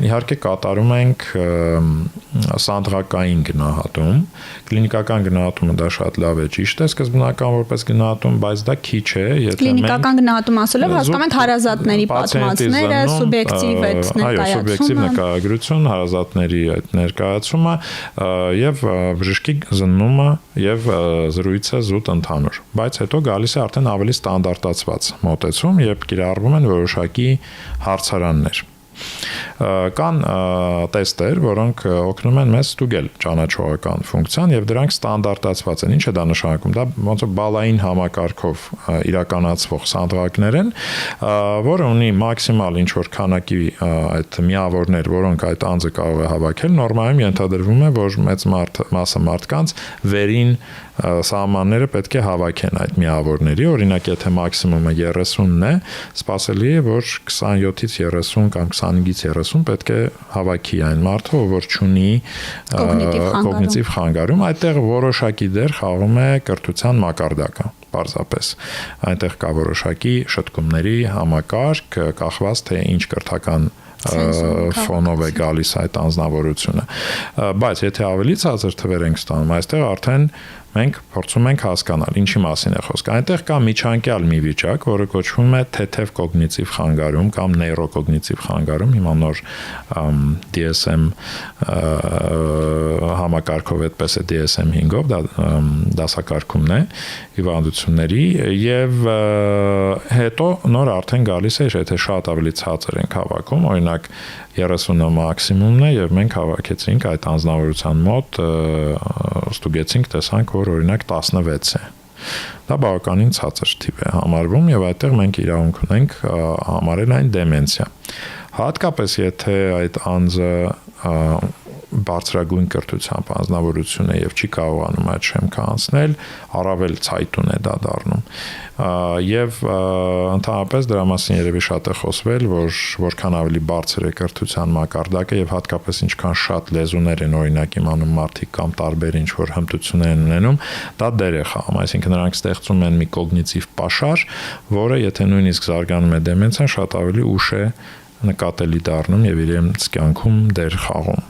իհարկե կատարում ենք սանդղակային գնահատում, կլինիկական գնահատումը դա շատ լավ է, ճիշտ է, սկզբնական որպես գնահատում, բայց դա քիչ է, եթե կլինիկական գնահատում ասելով հասկանում ենք հարազատների պատմածները, սուբյեկտիվ այդ ներկայացումը, այո, սուբյեկտիվ նկարագրություն, հարազատների այդ ներկայացումը եւ բժշկի զննումը եւ զրույցը զուտ ընդհանուր, բայց հետո գալիս է արդեն ավելի ստանդարտացված մոտեցում, երբ կիրառվում են որոշակի հարցարաններ։ Կան տեստեր, որոնք օգնում են մեզ ստուգել ճանաչողական ֆունկցիան եւ դրանք ստանդարտացված են։ Ինչ է դա նշանակում։ Դա ոնց որ բալային համակարգով իրականացվող սանդղակներ են, որը ունի մաքսիմալ ինչ որ քանակի այդ միավորներ, որոնք այդ անձը կարող է հավաքել, նորմայում ենթադրվում է, որ մեծ մասը մարդկանց վերին սահմանները պետք է հավաքեն այդ միավորների, օրինակ եթե մաքսիմումը 30-ն է, սպասելի է, որ 27-ից 30 կամ 25-ից 30 պետք է հավաքի այն մարդը, որ չունի կոգնիտիվ խանգարում, այդտեղ որոշակի դեր խաղում է կրթության մակարդակը, պարզապես։ Այնտեղ կա որոշակի շտկումների համակարգ, կախված թե ինչ կրթական ֆոնով է գալիս այդ անձնավորությունը, բայց եթե ավելի ցածր թվեր ենք ստանում, այստեղ արդեն մենք փորձում ենք հասկանալ ինչի մասին է խոսքը։ Այնտեղ կա միջանկյալ մի վիճակ, որը կոչվում է թեթև կոգնիտիվ խանգարում կամ նեյրոկոգնիտիվ խանգարում, հիմա նոր DSM համակարգով այդպես է DSM-5-ով, դա դասակարգումն է հիվանդությունների եւ հետո նոր արդեն գալիս է, եթե շատ ավելի ցածր ենք հավաքում, օրինակ 30-ը մաքսիմումն է եւ մենք հավաքեցինք այդ անձնավորության մոտ ստուգեցինք, տեսանք, որ օրինակ 16 է։ Դա բավականին ցածր թիվ է համարվում եւ այդտեղ մենք իրավունք ունենք համարել այն դեմենցիա։ Հատկապես եթե այդ անձը բարձրագույն կրթությամբ անձնավորություն է եւ չի կարողանում այդ շեմքը անցնել, առավել ցայտուն է դա դառնում։ Եվ ընդհանրապես դրա մասին երևի շատ է խոսվել, որ որքան ավելի բարձր է կրթության մակարդակը եւ հատկապես ինչքան շատ լեզուներ են օրինակ իմանում մարդիկ կամ տարբեր ինչ որ հմտություններ են ունենում, դա դեր է խաղում, այսինքն նրանք ստեղծում են մի կոգնիտիվ պաշար, որը եթե նույնիսկ զարգանում է դեմենցիան, շատ ավելի ուշ է նկատելի դառնում եւ իրենց կյանքում դեր խաղում։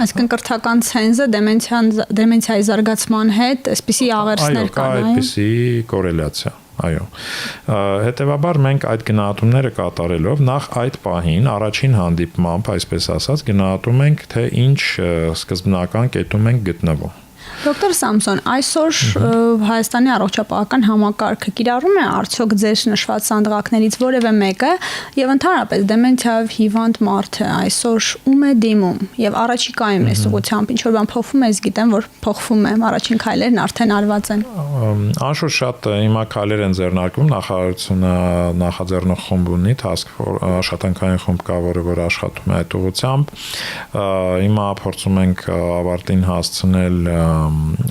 Այսինքն կրթական ցենզը դեմենցիայի զարգացման հետ այսպիսի աղերսներ կան, այո, այդպիսի կորելացիա, այո։ Հետևաբար մենք այդ գնահատումները կատարելով նախ այդ պահին առաջին հանդիպմամբ, այսպես ասած, գնահատում ենք, թե ինչ սկզբնական կետում ենք գտնվում։ Դոկտոր Սամսոն, այսօր Հայաստանի առողջապահական համակարգը կիրառում է արդյոք ձեր նշված սանդղակներից որևէ մեկը եւ ընդհանրապես դեմենցիայով հիվանդ մարդը այսօր ում է դիմում եւ առաջիկայում այս ուղղությամբ ինչ որ բան փոխվում է, ես գիտեմ, որ փոխվում է, առաջին քայլերն արդեն արված են։ Անշուշտ շատ հիմա քայլեր են ձեռնարկվում, նախարարությունը նախաձեռնող խումբ ունի, աշխատանքային խումբ կա, որ աշխատում է այդ ուղղությամբ։ Հիմա փորձում ենք ավարտին հասցնել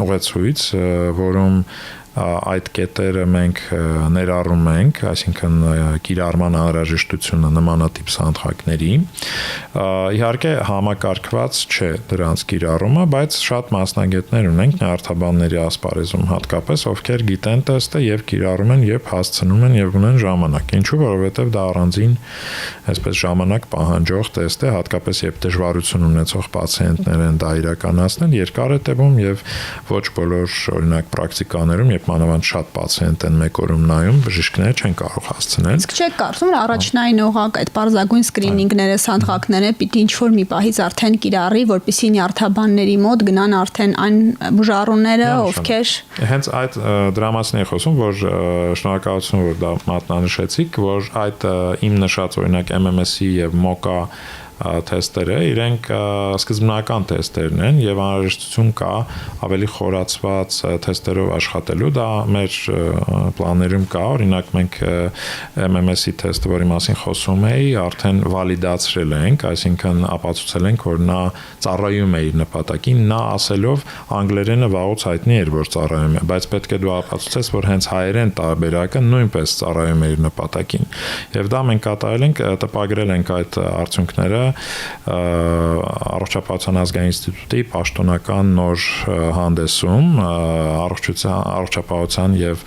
ուղեցույց, որում այդ կետերը մենք ներառում ենք, այսինքն կիրառման անհրաժեշտությունը նմանատիպ սանդղակների։ Իհարկե համակարգված չէ դրանց կիրառումը, բայց շատ մասնագետներ ունենք նյարդաբանների ասպարեզում հատկապես, ովքեր գիտեն տեստը եւ կիրառում են, երբ հասցնում են եւ ունեն ժամանակ։ Ինչու՞, որովհետեւ դա առանձին այսպես ժամանակ պահանջող տեստ է, հատկապես երբ դժվարություն ունեցող պացիենտներ են դա իրականացնել, երկար է տևում եւ ոչ բոլոր օրինակ պրակտիկաներում, երբ մանավանդ շատ պացիենտ են մեկ օրում նայում, բժիշկները չեն կարող հասցնել։ Իսկ չեք կարծում, որ առաջնային օղակ այդ պարզագույն սկրինինգները, սանդղակները պիտի ինչ-որ մի պահից արդեն կիրառի, որպեսզի նյարդաբանների մոտ գնան արդեն այն բուժառուները, ովքեր հենց այդ դրա մասին է խոսում, որ շնորհակալություն, որ դա մատնանշեցիք, որ այդ իմ նշած օրինակ MMS-ի եւ MOCA թեստերը իրենք սկզբնական թեստերն են եւ անհրաժեշտություն կա ավելի խորացված թեստերով աշխատելու, դա մեր պլաններում կա, օրինակ մենք MMS-ի թեստը, որի մասին խոսում էի, արդեն վալիդացրել ենք, այսինքն ապացուցել ենք, որ նա ծառայում է իր նպատակին, նա ասելով անգլերենը վաղուց հայտնի էր, որ ծառայում է, բայց պետք է դու ապացուցես, որ հենց հայերեն տարբերակը նույնպես ծառայում է իր նպատակին։ Եվ դա մենք կատարել ենք, տպագրել ենք այդ արդյունքները Առողջապահության ազգային ինստիտուտի պաշտոնական նոր հանդեսում առողջապահության եւ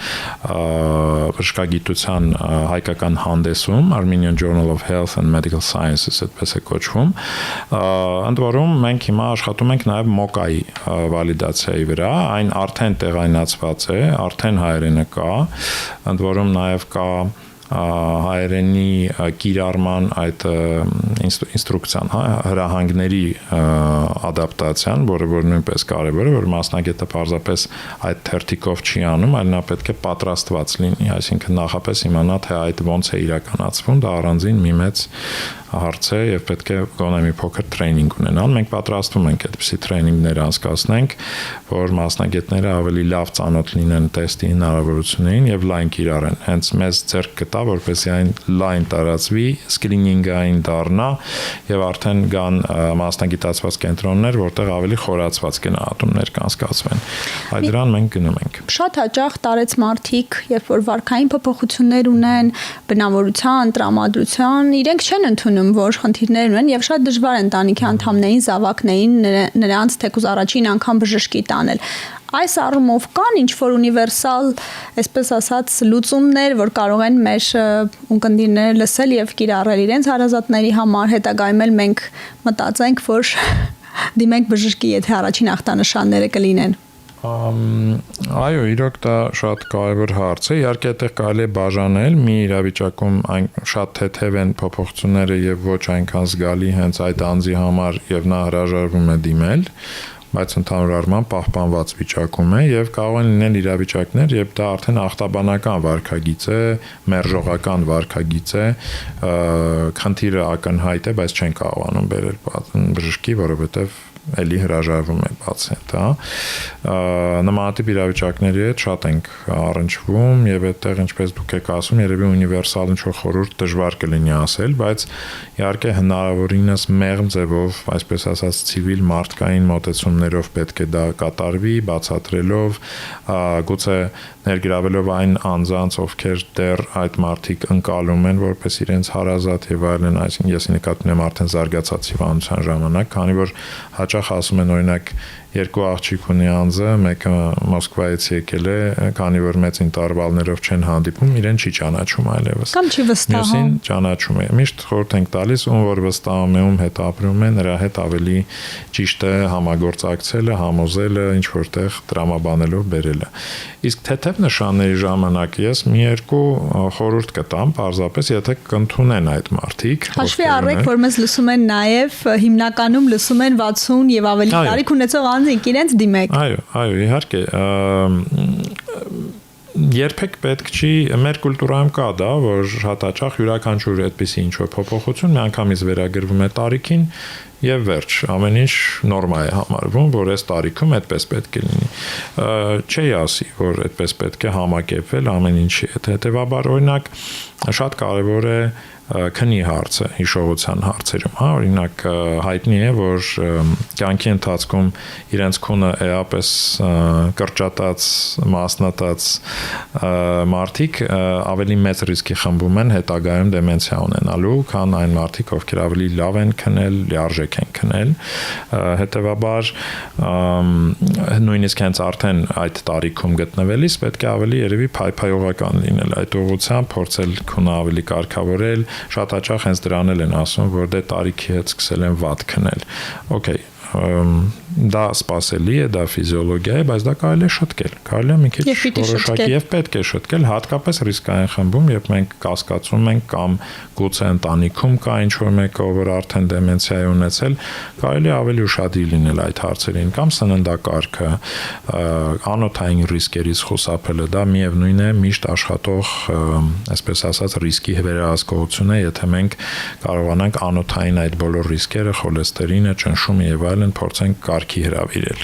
բժշկագիտության հայկական հանդեսում Armenian Journal of Health and Medical Sciences այդպես է կոչվում ընդ որում մենք հիմա աշխատում ենք նաեւ MOCA-ի վալիդացիայի վրա այն արդեն տեղայնացված է արդեն հայերենը կա ընդ որում նաեւ կա հայերենի կիրառման այդ ինստրուկցիան հրահանգների ադապտացիան, որը նույնպես կարևոր է, որ մասնագետը պարզապես այդ թերթիկով չի անում, այլ նա պետք է պատրաստված լինի, այսինքն նախապես իմանա թե այդ ոնց է իրականացվում, դա առանձին մի մեծ հարց է եւ պետք է գոնե մի փոքր տրեյնինգ ունենան։ Մենք պատրաստվում ենք այդպիսի տրեյնինգներ անցկացնենք, որ մասնագետները ավելի լավ ծանոթ լինեն տեստի հնարավորություններին եւ լայն կիրառեն։ Հենց մեզ ձեռք կտա, որպեսզի այն լայն տարածվի, սկրինինգային դառնա եւ արդեն կան մասնագիտացված կենտրոններ, որտեղ ավելի խորացված գնահատումներ կանցկացվեն։ Այդ դրան մենք գնում ենք։ Շատ հաճախ տարեց մարդիկ, երբ որ վարքային փոփոխություններ ունեն, բնավորության, տրամադրության, իրենք չեն ընդունում որ խնդիրներ ունեն եւ շատ դժվար է ընտանիքի անդամներին, զավակներին նրանց թեկուզ առաջին անգամ բժշկի տանել։ Այս առումով կան ինչ-որ ունիվերսալ, այսպես ասած, լուծումներ, որ կարող են մեր ունկնդիրները լսել եւ կիրառել իրենց հարազատների համար, հետագայում էլ մենք մտածենք, որ դիմենք բժշկի, եթե առաջին ախտանշանները կլինեն։ Այո, իրոք դա շատ կարևոր հարց է։ Իհարկե այդտեղ կարելի է բաժանել մի իրավիճակում այն շատ թեթև են փոփոխությունները եւ ոչ այնքան զգալի հենց այդ անձի համար եւ նա հրաժարվում է դիմել, բայց ընդհանուր առմամբ պահպանված վիճակում է եւ կարող են լինել իրավիճակներ, երբ դա արդեն ախտաբանական վարքագիծ է, մերժողական վարքագիծ է, խնդիրը ակնհայտ է, բայց չեն կարողանում բերել բժշկի, որովհետեւ էլի հրաժարվում է պացիենտը, նմանատիպ իրավիճակների հետ շատ ենք առնչվում եւ այդտեղ ինչպես դուք եք ասում, երևի ունիվերսալ ինչ-որ խորհուրդ դժվար կլինի ասել, բայց իհարկե հնարավորինս մեղմ ձևով, այսպես ասած, ցիվիլ մարդկային մոտեցումներով պետք է դա կատարվի, բացատրելով, գուցե ներգրավելով այն անձանց, ովքեր դեռ այդ մարդիկ ընկալում են որպես իրենց հարազատ եւ այլն, այսինքն ես նկատում եմ արդեն զարգացած հիվանդության ժամանակ, քանի որ հաճախ ասում են օրինակ երկու աղջիկ ունի անձը, մեկը Մոսկվայից եկել է, քանի որ մեծ ինտերվալներով չեն հանդիպում, իրեն չի ճանաչում այլևս։ Կամ չի վստահում։ Մյուսին ճանաչում է։ Միշտ խորհուրդ ենք տալիս, ում որ վստահում է, ում հետ ապրում է, նրա հետ ավելի ճիշտ է համագործակցելը, համոզելը, ինչ որտեղ տրամաբանելով բերելը։ Իսկ թեթև նշանների ժամանակ ես մի երկու խորհուրդ կտամ, պարզապես եթե կընդունեն այդ մարդիկ։ Հաշվի առեք, որ մեզ լսում են նաև հիմնականում լսում են 60 եւ ավելի տարիք ունեցող անձինք, իրենց դիմեք։ Այո, իհարկե, երբեք պետք չի, մեր կուլտուրայում կա դա, որ շատ հաճախ յուրաքանչյուր այդպիսի ինչ-որ փոփոխություն միանգամից վերագրվում է տարիքին եւ վերջ, ամեն ինչ նորմալ է համարվում, որ այս տարիքում այդպես պետք է լինի։ Չի ասի, որ այդպես պետք է համակերպվել ամեն ինչի հետ։ Հետեւաբար օրինակ շատ կարեւոր է քնի հարցը հիշողության հարցերում, հա, օրինակ հայտնի է, որ կյանքի ընթացքում իրենց քունը էապես կրճատած, մասնատած մարդիկ ավելի մեծ ռիսկի խմբում են հետագայում դեմենցիա ունենալու, քան այն մարդիկ, ովքեր ավելի լավ են քնել, լիարժեք են քնել, հետեւաբար նույնիսկ հենց արդեն այդ տարիքում գտնվելիս պետք է ավելի երևի փայփայողական լինել այդ ուղղությամբ, փորձել քունը ավելի կարգավորել, շատ հաճախ հենց դրան են ասում, որ դե տարիքի հետ սկսել են վատ քնել։ Okay, դա սպասելի է, դա ֆիզիոլոգիա է, բայց դա կարելի է շտկել, կարելի է մի քիչ որոշակի եւ պետք է շտկել, հատկապես ռիսկային խմբում, երբ մենք կասկածում ենք կամ գուցե ընտանիքում կա ինչ-որ մեկը, ով արդեն դեմենցիա է ունեցել, կարելի է ավելի ուշադիր լինել այդ հարցերին, կամ սննդակարգը, անօթային ռիսկերից խուսափելը, դա միևնույն է միշտ աշխատող, այսպես ասած, ռիսկի վերահսկողություն է, եթե մենք կարողանանք անօթային այդ բոլոր ռիսկերը, խոլեստերինը, ճնշումը եւ այլն փորձենք կարգի հրավիրել։